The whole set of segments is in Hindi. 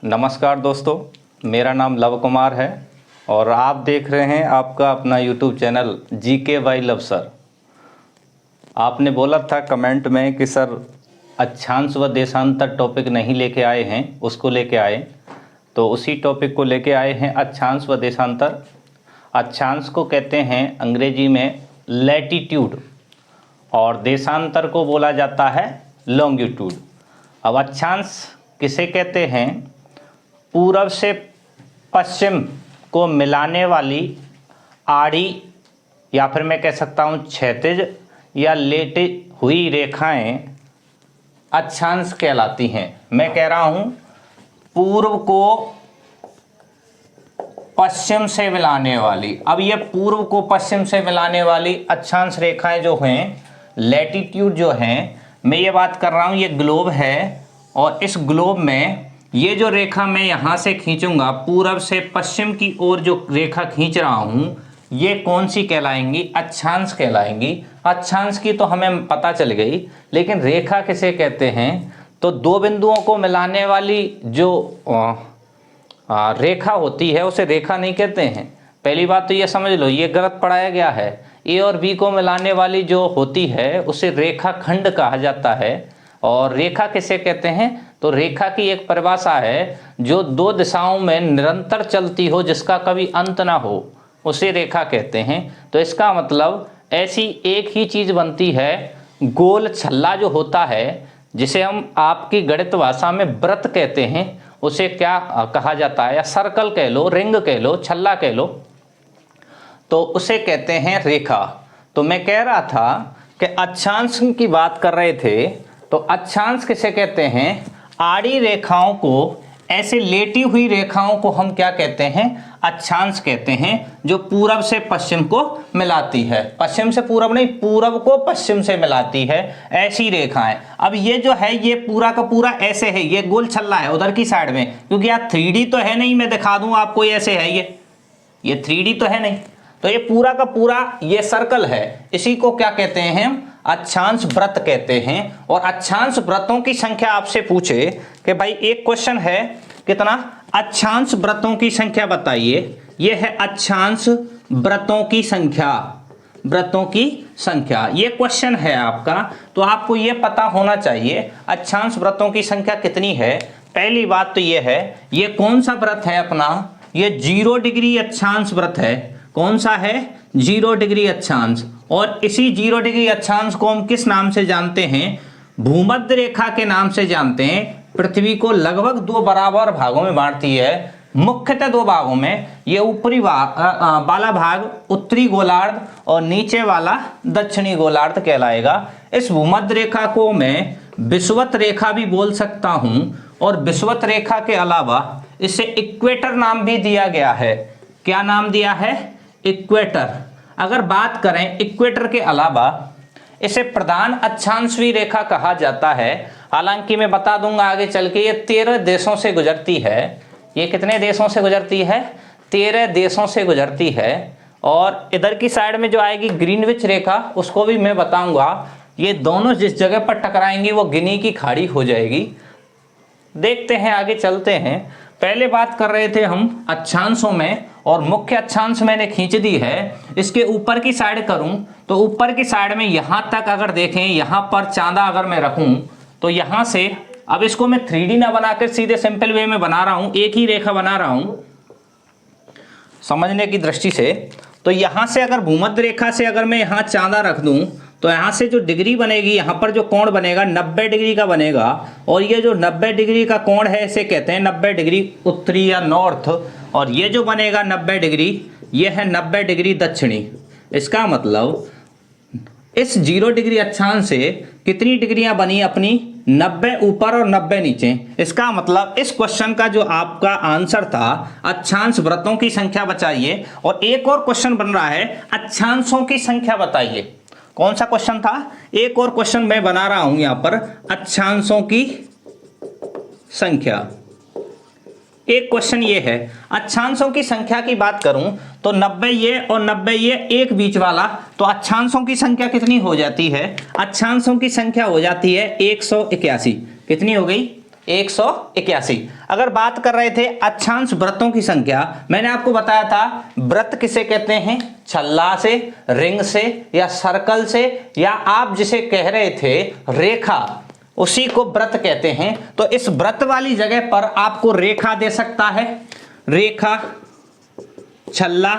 नमस्कार दोस्तों, मेरा नाम लव कुमार है और आप देख रहे हैं आपका अपना YouTube channel GK by love sir. आपने बोला था कमेंट में कि सर अक्षांश व देशांतर टॉपिक नहीं लेके आए हैं, उसको लेके आए, तो उसी टॉपिक को लेके आए हैं। अक्षांश व देशांतर। अक्षांश को कहते हैं अंग्रेजी में लैटिट्यूड और देशांतर को बोला जाता है लॉन्गिट्यूड। अब अक्षांश किसे कहते हैं? पूरब से पश्चिम को मिलाने वाली आड़ी या फिर मैं कह सकता हूँ क्षैतिज या लेटी हुई रेखाएं अक्षांश कहलाती हैं। मैं कह रहा हूँ पूर्व को पश्चिम से मिलाने वाली। अब ये पूर्व को पश्चिम से मिलाने वाली अक्षांश रेखाएं जो हैं, लैटिट्यूड जो हैं, मैं ये बात कर रहा हूँ, ये ग्लोब है और इस ग्लोब में ये जो रेखा मैं यहाँ से खींचूंगा, पूरब से पश्चिम की ओर जो रेखा खींच रहा हूँ, ये कौन सी कहलाएंगी? अक्षांश कहलाएंगी। अक्षांश की तो हमें पता चल गई, लेकिन रेखा किसे कहते हैं? तो दो बिंदुओं को मिलाने वाली जो रेखा होती है उसे रेखा नहीं कहते हैं। पहली बात तो ये समझ लो, ये गलत पढ़ाया गया है। ए और बी को मिलाने वाली जो होती है उसे रेखा खंड कहा जाता है। और रेखा किसे कहते हैं? तो रेखा की एक परिभाषा है जो दो दिशाओं में निरंतर चलती हो, जिसका कभी अंत ना हो, उसे रेखा कहते हैं। तो इसका मतलब ऐसी एक ही चीज बनती है, गोल छल्ला जो होता है, जिसे हम आपकी गणित भाषा में वृत्त कहते हैं, उसे क्या कहा जाता है? या सर्कल कह लो, रिंग कह लो, छल्ला कह लो, तो उसे कहते हैं रेखा। तो मैं कह रहा था कि अक्षांश की बात कर रहे थे, तो अक्षांश किसे कहते हैं? आड़ी रेखाओं को, ऐसे लेटी हुई रेखाओं को हम क्या कहते हैं? अक्षांश कहते हैं, जो पूरब से पश्चिम को मिलाती है। पश्चिम से पूरब नहीं, पूरब को पश्चिम से मिलाती है, ऐसी रेखाएं। अब ये जो है, ये पूरा का पूरा ऐसे है, ये गोल छल्ला है उधर की साइड में, क्योंकि यार 3D तो है नहीं, मैं दिखा दूं आपको, ऐसे है ये 3D तो है नहीं, तो ये पूरा का पूरा ये सर्कल है। इसी को क्या कहते हैं? अक्षांश वृत्त कहते हैं। और अक्षांश वृत्तों की संख्या आपसे पूछे कि भाई एक क्वेश्चन है, कितना? अक्षांश वृत्तों की संख्या बताइए। ये है अक्षांश वृत्तों की संख्या, वृत्तों की संख्या, ये क्वेश्चन है आपका। तो आपको ये पता होना चाहिए अक्षांश वृत्तों की संख्या कितनी है। पहली बात तो ये है, ये कौन सा वृत्त है अपना? ये 0 डिग्री अक्षांश वृत्त है। कौन सा है? 0 डिग्री अक्षांश। और इसी 0 डिग्री अक्षांश को हम किस नाम से जानते हैं? भूमध्य रेखा के नाम से जानते हैं। पृथ्वी को लगभग 2 बराबर भागों में बांटती है, मुख्यतः 2 भागों में। ये ऊपरी वाला भाग उत्तरी गोलार्ध और नीचे वाला दक्षिणी गोलार्ध कहलाएगा। इस भूमध्य रेखा को मैं विषुवत रेखा भी बोल सकता हूं, और विषुवत रेखा के अलावा इसे इक्वेटर नाम भी दिया गया है। क्या नाम दिया है? इक्वेटर। अगर बात करें इक्वेटर के अलावा, इसे प्रधान अक्षांशीय रेखा कहा जाता है। हालांकि मैं बता दूंगा आगे चल के, ये 13 देशों से गुजरती है। ये कितने देशों से गुजरती है? 13 देशों से गुजरती है। और इधर की साइड में जो आएगी ग्रीनविच रेखा, उसको भी मैं बताऊंगा। ये दोनों जिस जगह पर टकराएंगी वो गिनी की खाड़ी हो जाएगी। देखते हैं, आगे चलते हैं। पहले बात कर रहे थे हम अक्षांशों में, और मुख्य अक्षांश मैंने खींच दी है। इसके ऊपर की साइड करूं तो ऊपर की साइड में यहां तक अगर देखें, यहां पर चांदा अगर मैं रखूं तो यहां से, अब इसको मैं 3D ना बनाकर सीधे सिंपल वे में बना रहा हूं, एक ही रेखा बना रहा हूं समझने की दृष्टि से। तो यहां से अगर भूमध्य रेखा से अगर मैं यहां चांदा रख दूं तो यहाँ से जो डिग्री बनेगी, यहाँ पर जो कोण बनेगा 90 डिग्री का बनेगा। और ये जो 90 डिग्री का कोण है इसे कहते हैं 90 डिग्री उत्तरी या नॉर्थ। और ये जो बनेगा 90 डिग्री, ये है 90 डिग्री दक्षिणी। इसका मतलब इस 0 डिग्री अक्षांश से कितनी डिग्रियां बनी अपनी? 90 ऊपर और 90 नीचे। इसका मतलब इस क्वेश्चन का जो आपका आंसर था, अक्षांश वृत्तों की संख्या बचाइए। और एक और क्वेश्चन बन रहा है, अक्षांशों की संख्या बताइए। कौन सा क्वेश्चन था? एक और क्वेश्चन मैं बना रहा हूं यहां पर, अक्षांशों की संख्या। एक क्वेश्चन ये है, अक्षांशों की संख्या की बात करूं तो 90 ये और 90 ये एक बीच वाला, तो अक्षांशों की संख्या कितनी हो जाती है? अक्षांशों की संख्या हो जाती है 181। कितनी हो गई? 181। अगर बात कर रहे थे अक्षांश वृत्तों की संख्या, मैंने आपको बताया था वृत्त किसे कहते हैं, छल्ला से, रिंग से या सर्कल से, या आप जिसे कह रहे थे रेखा, उसी को वृत्त कहते हैं। तो इस वृत्त वाली जगह पर आपको रेखा दे सकता है, रेखा, छल्ला,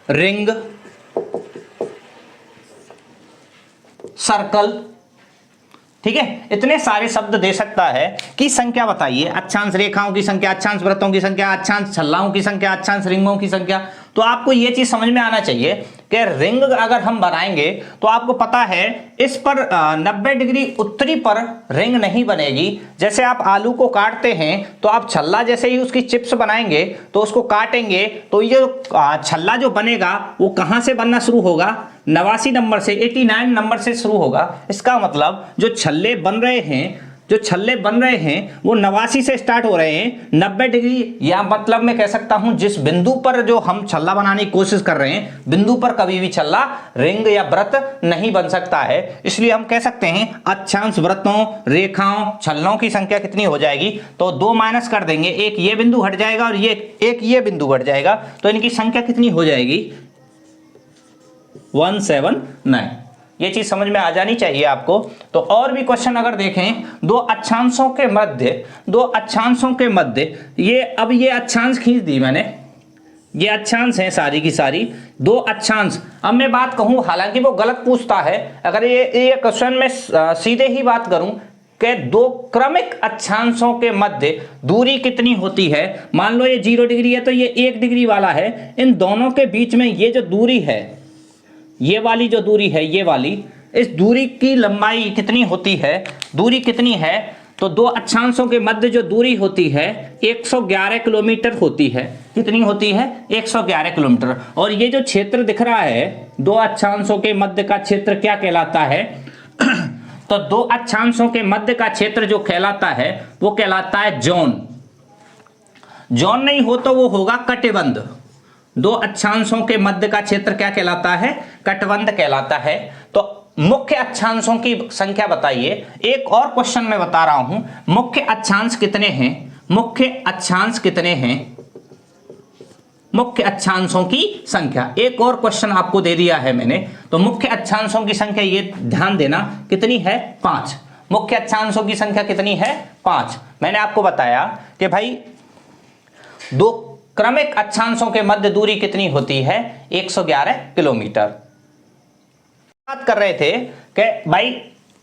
रिंग, सर्कल, ठीक है, इतने सारे शब्द दे सकता है कि संख्या बताइए, अक्षांश रेखाओं की संख्या, अक्षांश वृत्तों की संख्या, अक्षांश छल्लाओं की संख्या, अक्षांश रिंगों की संख्या। तो आपको यह चीज समझ में आना चाहिए कि रिंग अगर हम बनाएंगे तो आपको पता है इस पर 90 डिग्री उत्तरी पर रिंग नहीं बनेगी। जैसे आप आलू को काटते हैं तो आप छल्ला जैसे ही उसकी चिप्स बनाएंगे तो उसको काटेंगे तो ये छल्ला जो बनेगा वो कहां से बनना शुरू होगा, 89 नंबर से, 89 नंबर से शुरू होगा। इसका मतलब जो छल्ले बन रहे हैं, जो छल्ले बन रहे हैं वो 89 से स्टार्ट हो रहे हैं, 90 डिग्री, या मतलब मैं कह सकता हूं जिस बिंदु पर जो हम छल्ला बनाने की कोशिश कर रहे हैं, बिंदु पर कभी भी छल्ला, रिंग या वृत्त नहीं बन सकता है। इसलिए हम कह सकते हैं अक्षांश वृत्तों, रेखाओं, छल्लों की संख्या कितनी हो जाएगी, तो 2 माइनस कर देंगे, एक ये बिंदु हट जाएगा और एक ये बिंदु हट जाएगा, तो इनकी संख्या कितनी हो जाएगी, 179। ये चीज समझ में आ जानी चाहिए आपको। तो और भी क्वेश्चन अगर देखें, दो अक्षांशों के मध्य, ये अब ये अक्षांश खींच दी मैंने, ये अक्षांश हैं सारी की सारी, दो अक्षांश। अब मैं बात कहूं, हालांकि वो गलत पूछता है, अगर ये क्वेश्चन में सीधे ही बात करूं कि दो क्रमिक अक्षांशों के मध्य दूरी कितनी होती है, मान लो ये 0 डिग्री है तो ये 1 डिग्री वाला है, इन दोनों के बीच में ये जो दूरी है, ये वाली जो दूरी है, ये वाली, इस दूरी की लंबाई कितनी होती है, दूरी कितनी है, तो दो अक्षांशों के मध्य जो दूरी होती है 111 किलोमीटर होती है। कितनी होती है, 111 किलोमीटर। और ये जो क्षेत्र दिख रहा है दो अक्षांशों के मध्य का क्षेत्र क्या कहलाता है तो दो अक्षांशों के मध्य का क्षेत्र जो कहलाता है वो कहलाता है जोन। जोन नहीं हो तो वो होगा कटिबंध। दो अक्षांशों के मध्य का क्षेत्र क्या कहलाता है, कटिबंध कहलाता है। तो मुख्य अक्षांशों की संख्या बताइए। एक और क्वेश्चन मैं बता रहा हूं, मुख्य अक्षांश कितने हैं, मुख्य अक्षांश कितने हैं, मुख्य अक्षांशों की संख्या। एक और क्वेश्चन आपको दे दिया है मैंने, तो मुख्य अक्षांशों की संख्या ये ध्यान देना कितनी है, 5। मुख्य अक्षांशों की संख्या कितनी है, 5। मैंने आपको बताया कि भाई दो क्रमिक अक्षांशों के मध्य दूरी कितनी होती है, 111 किलोमीटर। बात कर रहे थे कि भाई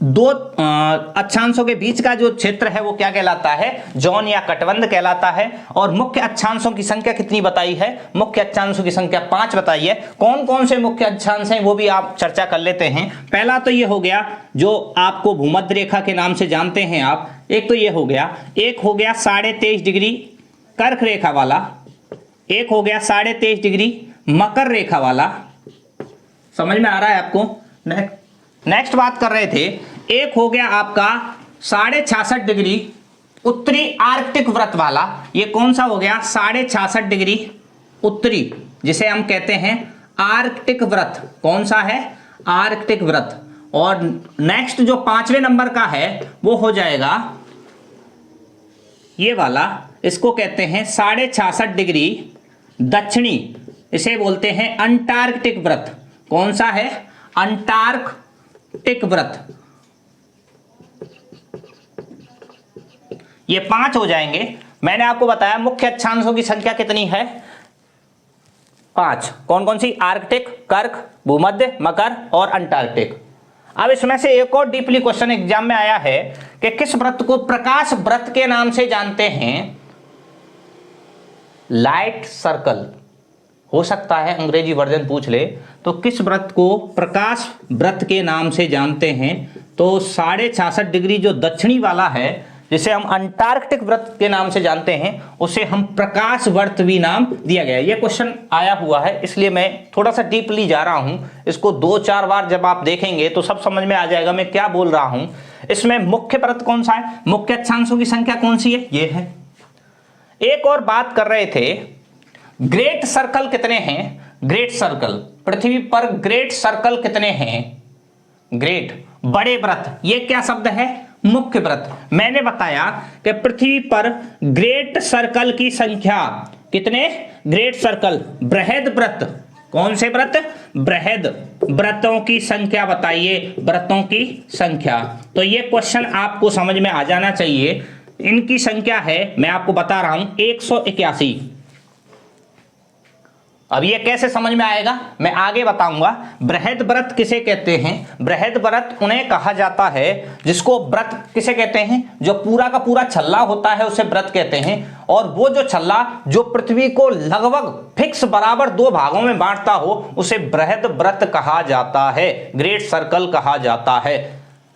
दो अक्षांशों के बीच का जो क्षेत्र है वो क्या कहलाता है, जोन या कटबंध कहलाता है। और मुख्य अक्षांशों की संख्या कितनी बताई है, मुख्य अक्षांशों की संख्या 5 बताई है। कौन कौन से मुख्य अक्षांश हैं वो भी आप चर्चा कर लेते हैं। पहला तो ये हो गया जो आपको भूमध्य रेखा के नाम से जानते हैं आप, एक तो ये हो गया, एक हो गया 23.5 डिग्री कर्क रेखा वाला, एक हो गया 23.5 डिग्री मकर रेखा वाला। समझ में आ रहा है आपको। नेक्स्ट बात कर रहे थे, एक हो गया आपका 66.5 डिग्री उत्तरी आर्कटिक वृत्त वाला। ये कौन सा हो गया, 66.5 डिग्री उत्तरी, जिसे हम कहते हैं आर्कटिक वृत्त। कौन सा है, आर्कटिक वृत्त। और नेक्स्ट जो 5वें नंबर का है वो हो जाएगा ये वाला, इसको कहते हैं 66.5 डिग्री दक्षिणी, इसे बोलते हैं अंटार्कटिक वृत्त। कौन सा है, अंटार्कटिक वृत्त। ये 5 हो जाएंगे। मैंने आपको बताया मुख्य अक्षांशों की संख्या कितनी है, 5। कौन कौन सी, आर्कटिक, कर्क, भूमध्य, मकर और अंटार्कटिक। अब इसमें से एक और डीपली क्वेश्चन एग्जाम में आया है कि किस वृत्त को प्रकाश वृत्त के नाम से जानते हैं, लाइट सर्कल। हो सकता है अंग्रेजी वर्जन पूछ ले, तो किस वृत्त को प्रकाश वृत्त के नाम से जानते हैं, तो 66.5 डिग्री जो दक्षिणी वाला है, जिसे हम अंटार्कटिक वृत्त के नाम से जानते हैं, उसे हम प्रकाश वृत्त भी नाम दिया गया है। यह क्वेश्चन आया हुआ है, इसलिए मैं थोड़ा सा डीपली जा रहा हूं। इसको 2-4 बार जब आप देखेंगे तो सब समझ में आ जाएगा मैं क्या बोल रहा हूं। इसमें मुख्य वृत्त कौन सा है, मुख्य अक्षांशों की संख्या कौन सी है, ये है। एक और बात कर रहे थे, ग्रेट सर्कल कितने हैं, ग्रेट सर्कल, पृथ्वी पर ग्रेट सर्कल कितने हैं, ग्रेट। बड़े व्रत, ये क्या शब्द है? मुख्य व्रत। मैंने बताया कि पृथ्वी पर ग्रेट सर्कल की संख्या कितने? ग्रेट सर्कल, बृहद व्रत। कौन से व्रत? बृहद व्रतों की संख्या बताइए, व्रतों की संख्या। तो ये क्वेश्चन आपको समझ में आ जाना चाहिए। इनकी संख्या है, मैं आपको बता रहा हूं, 181। अब ये कैसे समझ में आएगा मैं आगे बताऊंगा। बृहद व्रत किसे कहते हैं? बृहद व्रत उन्हें कहा जाता है जिसको व्रत किसे कहते हैं? जो पूरा का पूरा छल्ला होता है उसे व्रत कहते हैं। और वो जो छल्ला जो पृथ्वी को लगभग फिक्स बराबर 2 भागों में बांटता हो उसे बृहद व्रत कहा जाता है, ग्रेट सर्कल कहा जाता है।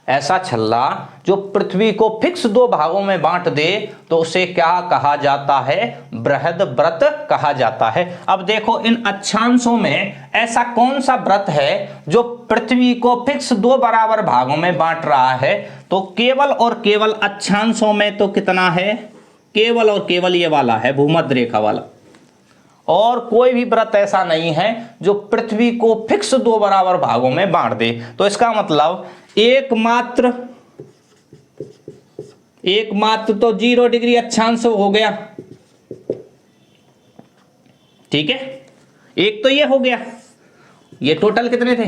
ऐसा छल्ला जो पृथ्वी को फिक्स 2 भागों में बांट दे तो उसे क्या कहा जाता है? बृहद व्रत कहा जाता है। अब देखो इन अक्षांशों में ऐसा कौन सा व्रत है जो पृथ्वी को फिक्स 2 बराबर भागों में बांट रहा है? तो केवल और केवल अक्षांशों में तो कितना है? केवल और केवल ये वाला है, भूमध्य रेखा वाला। और कोई भी व्रत ऐसा नहीं है जो पृथ्वी को फिक्स 2 बराबर भागों में बांट दे। तो इसका मतलब एकमात्र तो 0 डिग्री अक्षांश हो गया, ठीक है। एक तो ये हो गया, ये टोटल कितने थे?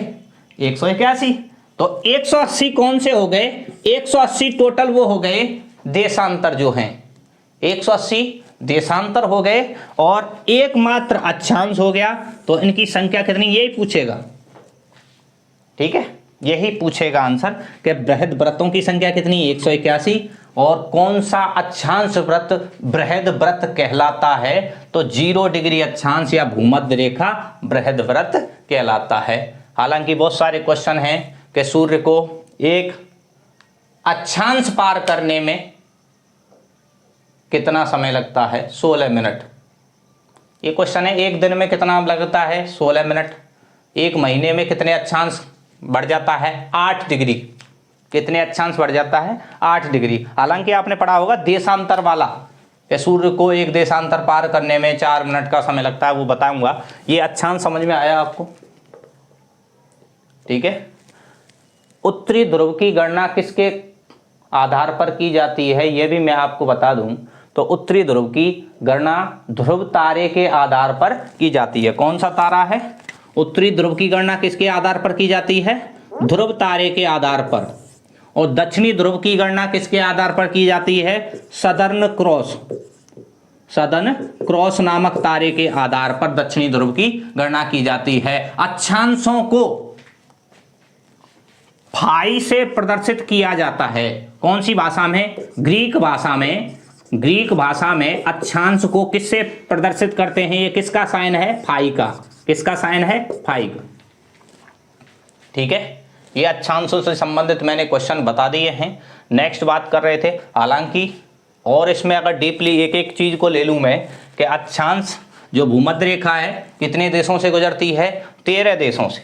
181। तो 180 कौन से हो गए? 180 टोटल वो हो गए देशांतर जो हैं, 180 देशांतर हो गए और एकमात्र अक्षांश हो गया। तो इनकी संख्या कितनी, यही पूछेगा, ठीक है, यही पूछेगा आंसर कि बृहद व्रतों की संख्या कितनी? 181। और कौन सा अक्षांश व्रत बृहद व्रत कहलाता है? तो 0 डिग्री अक्षांश या भूमध्य रेखा बृहद व्रत कहलाता है। हालांकि बहुत सारे क्वेश्चन हैं कि सूर्य को एक अक्षांश पार करने में कितना समय लगता है? 16 मिनट। ये क्वेश्चन है, एक दिन में कितना लगता है? 16 मिनट। एक महीने में कितने अक्षांश बढ़ जाता है? 8 डिग्री। कितने अक्षांश बढ़ जाता है? 8 डिग्री। हालांकि आपने पढ़ा होगा देशांतर वाला, कि सूर्य को एक देशांतर पार करने में 4 मिनट का समय लगता है, वो बताऊंगा। ये अक्षांश समझ में आया आपको? ठीक है। उत्तरी ध्रुव की गणना किसके आधार पर की जाती है, यह भी मैं आपको बता दूं। तो उत्तरी ध्रुव की गणना ध्रुव तारे के आधार पर की जाती है। कौन सा तारा है? उत्तरी ध्रुव की गणना किसके आधार पर की जाती है? ध्रुव तारे के आधार पर। और दक्षिणी ध्रुव की गणना किसके आधार पर की जाती है? सदर्न क्रॉस नामक तारे के आधार पर दक्षिणी ध्रुव की गणना की जाती है। अक्षांशों को फाई से प्रदर्शित किया जाता है। कौन सी भाषा में? ग्रीक भाषा में। ग्रीक भाषा में अक्षांश को किससे प्रदर्शित करते हैं? ये किसका साइन है? फाई का। किसका साइन है? फाई का। ठीक है, ये अक्षांशों से संबंधित मैंने क्वेश्चन बता दिए हैं। नेक्स्ट बात कर रहे थे, हालांकि और इसमें अगर डीपली एक एक चीज को ले लूं मैं, कि अक्षांश जो भूमध्य रेखा है कितने देशों से गुजरती है? 13 देशों से।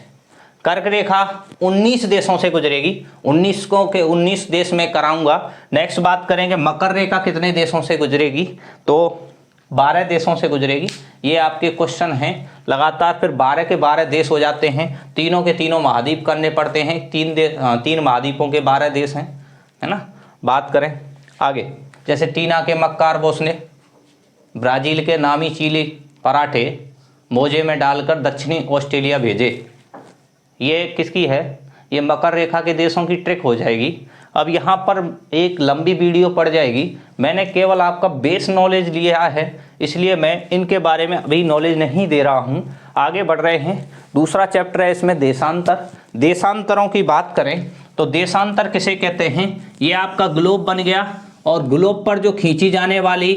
कर्क रेखा 19 देशों से गुजरेगी। 19 को के 19 देश में कराऊंगा। नेक्स्ट बात करेंगे मकर रेखा कितने देशों से गुजरेगी? तो 12 देशों से गुजरेगी। ये आपके क्वेश्चन हैं लगातार। फिर 12 के 12 देश हो जाते हैं। तीनों के तीनों महाद्वीप करने पड़ते हैं। 3 महाद्वीपों के 12 देश हैं, है ना। बात करें आगे, जैसे टीना के मक्कार बोस ने ब्राजील के नामी चीली पराठे मोजे में डालकर दक्षिणी ऑस्ट्रेलिया भेजे। ये किसकी है? ये मकर रेखा के देशों की ट्रिक हो जाएगी। अब यहाँ पर एक लंबी वीडियो पड़ जाएगी। मैंने केवल आपका बेस नॉलेज लिया है, इसलिए मैं इनके बारे में अभी नॉलेज नहीं दे रहा हूँ। आगे बढ़ रहे हैं। दूसरा चैप्टर है इसमें देशांतर। देशांतरों की बात करें तो देशांतर किसे कहते हैं? ये आपका ग्लोब बन गया और ग्लोब पर जो खींची जाने वाली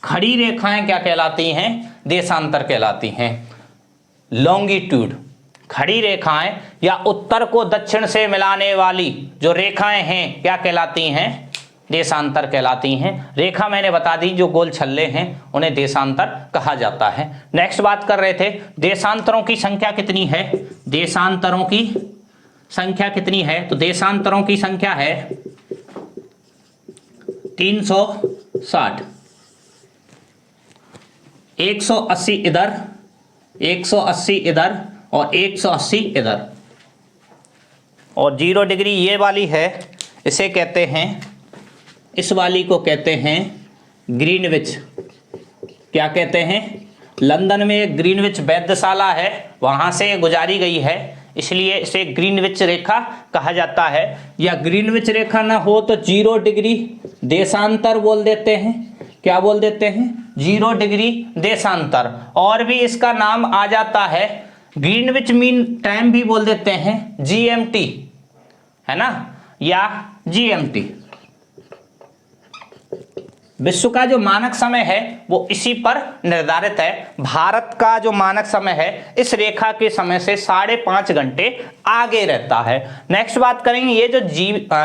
खड़ी रेखाएं क्या कहलाती हैं? देशांतर कहलाती हैं। लॉन्गिट्यूड, खड़ी रेखाएं या उत्तर को दक्षिण से मिलाने वाली जो रेखाएं हैं क्या कहलाती हैं? देशांतर कहलाती हैं। रेखा मैंने बता दी, जो गोल छल्ले हैं उन्हें देशांतर कहा जाता है। नेक्स्ट बात कर रहे थे देशांतरों की संख्या कितनी है? देशांतरों की संख्या कितनी है? तो देशांतरों की संख्या है 360। 180 इधर, 180 इधर और 180 इधर। और 0 डिग्री ये वाली है, इसे कहते हैं, इस वाली को कहते हैं ग्रीनविच। क्या कहते हैं? लंदन में एक ग्रीनविच वेधशाला है, वहाँ से गुजारी गई है, इसलिए इसे ग्रीनविच रेखा कहा जाता है। या ग्रीनविच रेखा ना हो तो 0 डिग्री देशांतर बोल देते हैं। क्या बोल देते हैं? 0 डिग्री देशांतर। और भी इसका नाम आ जाता है ग्रीनविच मीन टाइम भी बोल देते हैं, GMT, है ना, या GMT। विश्व का जो मानक समय है वो इसी पर निर्धारित है। भारत का जो मानक समय है इस रेखा के समय से 5.5 घंटे आगे रहता है। नेक्स्ट बात करेंगे, ये जो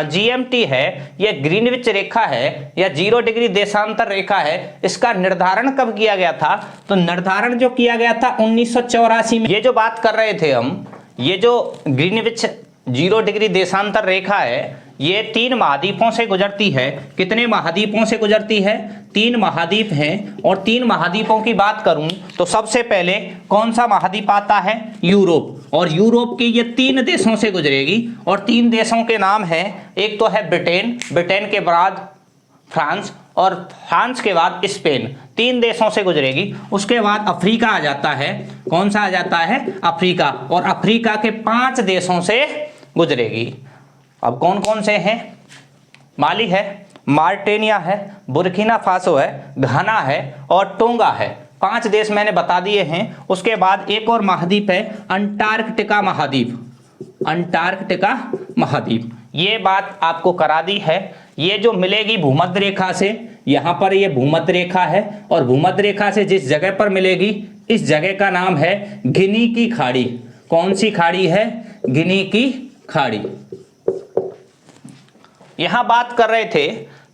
GMT है, ये ग्रीनविच रेखा है या 0 डिग्री देशांतर रेखा है, इसका निर्धारण कब किया गया था? तो निर्धारण जो किया गया था 1984 में। ये जो बात कर रहे थे हम, ये जो ग्रीनविच 0 डिग्री देशांतर रेखा है, ये 3 महाद्वीपों से गुजरती है। कितने महाद्वीपों से गुजरती है? 3 महाद्वीप हैं। और 3 महाद्वीपों की बात करूं तो सबसे पहले कौन सा महाद्वीप आता है? यूरोप। और यूरोप के ये 3 देशों से गुजरेगी, और 3 देशों के नाम हैं, एक तो है ब्रिटेन, ब्रिटेन के बाद फ्रांस, और फ्रांस के बाद स्पेन। 3 देशों से गुजरेगी। उसके बाद अफ्रीका आ जाता है। कौन सा आ जाता है? अफ्रीका। और अफ्रीका के 5 देशों से गुजरेगी। अब कौन कौन से हैं? माली है, मार्टेनिया है, बुर्किना फासो है, घाना है और टोंगा है। 5 देश मैंने बता दिए हैं। उसके बाद एक और महाद्वीप है, अंटार्कटिका महाद्वीप। अंटार्कटिका महाद्वीप, ये बात आपको करा दी है। ये जो मिलेगी भूमध्य रेखा से, यहाँ पर ये भूमध्य रेखा है, और भूमध्य रेखा से जिस जगह पर मिलेगी, इस जगह का नाम है गिनी की खाड़ी। कौन सी खाड़ी है? गिनी की खाड़ी। यहां बात कर रहे थे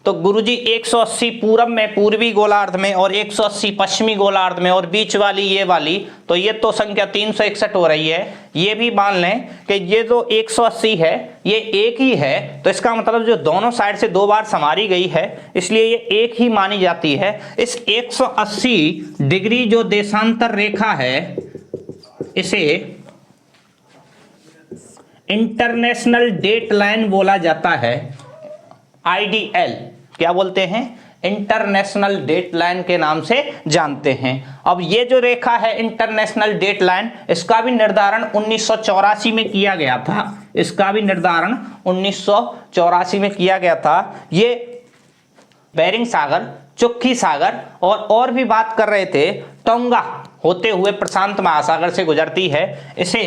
तो गुरुजी 180 पूरब में, पूर्वी गोलार्ध में, और 180 पश्चिमी गोलार्ध में, और बीच वाली ये वाली, तो ये तो संख्या 361 हो रही है। ये भी मान लें कि ये जो 180 है ये एक ही है, तो इसका मतलब जो दोनों साइड से 2 बार समारी गई है, इसलिए ये एक ही मानी जाती है। इस 180 डिग्री जो देशांतर रेखा है, इसे इंटरनेशनल डेट लाइन बोला जाता है, IDL। क्या बोलते हैं? इंटरनेशनल डेट लाइन के नाम से जानते हैं। अब ये जो रेखा है इंटरनेशनल डेट लाइन, इसका भी निर्धारण 1984 में किया गया था। इसका भी निर्धारण 1984 में किया गया था। ये बेरिंग सागर, चुक्की सागर और भी बात कर रहे थे, टोंगा होते हुए प्रशांत महासागर से गुजरती है। इसे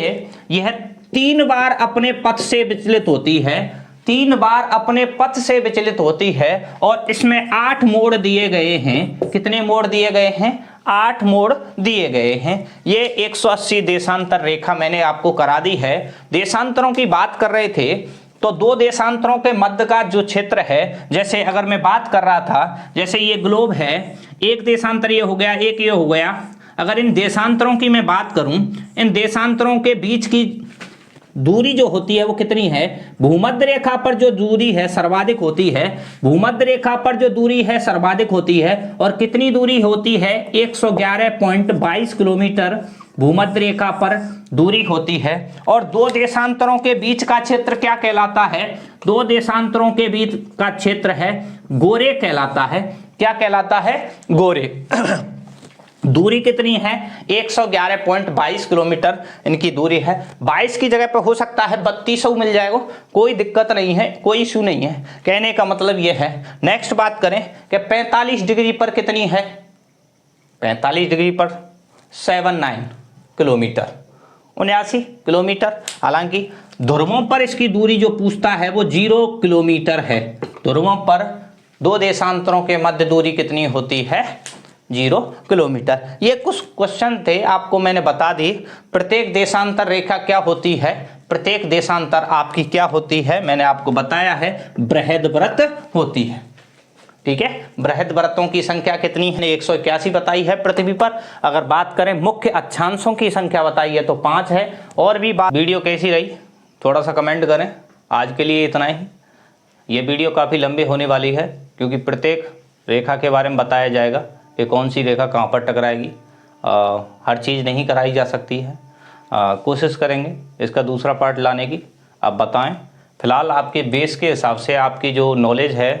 यह 3 बार अपने पथ से विचलित होती है, 3 बार अपने पथ से विचलित होती है, और इसमें 8 मोड़ दिए गए हैं। कितने मोड़ दिए गए हैं? 8 मोड़ दिए गए हैं। ये 180 देशांतर रेखा मैंने आपको करा दी है। देशांतरों की बात कर रहे थे तो 2 देशांतरों के मध्य का जो क्षेत्र है, जैसे अगर मैं बात कर रहा था, जैसे ये ग्लोब है, एक देशांतर ये हो गया, एक ये हो गया। अगर इन देशांतरों की मैं बात करूं, इन देशांतरों के बीच की दूरी जो होती है वो कितनी है? भूमध्य रेखा पर जो दूरी है सर्वाधिक होती है। भूमध्य रेखा पर जो दूरी है सर्वाधिक होती है, और कितनी दूरी होती है? 111.22 किलोमीटर भूमध्य रेखा पर दूरी होती है। और 2 देशांतरों के बीच का क्षेत्र क्या कहलाता है? 2 देशांतरों के बीच का क्षेत्र है गोरे कहलाता है। क्या कहलाता है? गोरे। दूरी कितनी है? 111.22 किलोमीटर इनकी दूरी है। 22 की जगह पे हो सकता है 3200 मिल जाएगा, कोई दिक्कत नहीं है, कोई इशू नहीं है। कहने का मतलब ये है। नेक्स्ट बात करें कि 45 डिग्री पर कितनी है? 45 डिग्री पर 79 किलोमीटर, 79 किलोमीटर। हालांकि ध्रुवों पर इसकी दूरी जो पूछता है वो 0 किलोमीटर है। ध्रुवों पर 2 देशांतरों के मध्य दूरी कितनी होती है? 0 किलोमीटर। ये कुछ क्वेश्चन थे, आपको मैंने बता दी। प्रत्येक देशांतर रेखा क्या होती है? प्रत्येक देशांतर आपकी क्या होती है? मैंने आपको बताया है, बृहद्वृत्त होती है। ठीक है, बृहद्वृत्तों की संख्या कितनी है? 181 बताई है पृथ्वी पर। अगर बात करें मुख्य अक्षांशों की संख्या बताई है तो 5 है। और भी बात, वीडियो कैसी रही थोड़ा सा कमेंट करें। आज के लिए इतना ही। ये वीडियो काफ़ी लंबी होने वाली है, क्योंकि प्रत्येक रेखा के बारे में बताया जाएगा कि कौन सी रेखा कहाँ पर टकराएगी। हर चीज़ नहीं कराई जा सकती है। कोशिश करेंगे इसका दूसरा पार्ट लाने की। आप बताएं। फिलहाल आपके बेस के हिसाब से आपकी जो नॉलेज है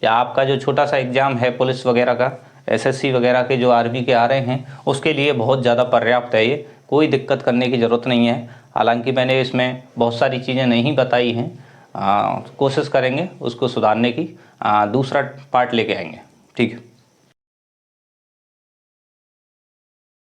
या आपका जो छोटा सा एग्ज़ाम है पुलिस वगैरह का, एसएससी वगैरह के जो आर्मी के आ रहे हैं, उसके लिए बहुत ज़्यादा पर्याप्त है। ये कोई दिक्कत करने की ज़रूरत नहीं है। हालांकि मैंने इसमें बहुत सारी चीज़ें नहीं बताई हैं, कोशिश करेंगे उसको सुधारने की। दूसरा पार्ट लेके आएंगे। ठीक है।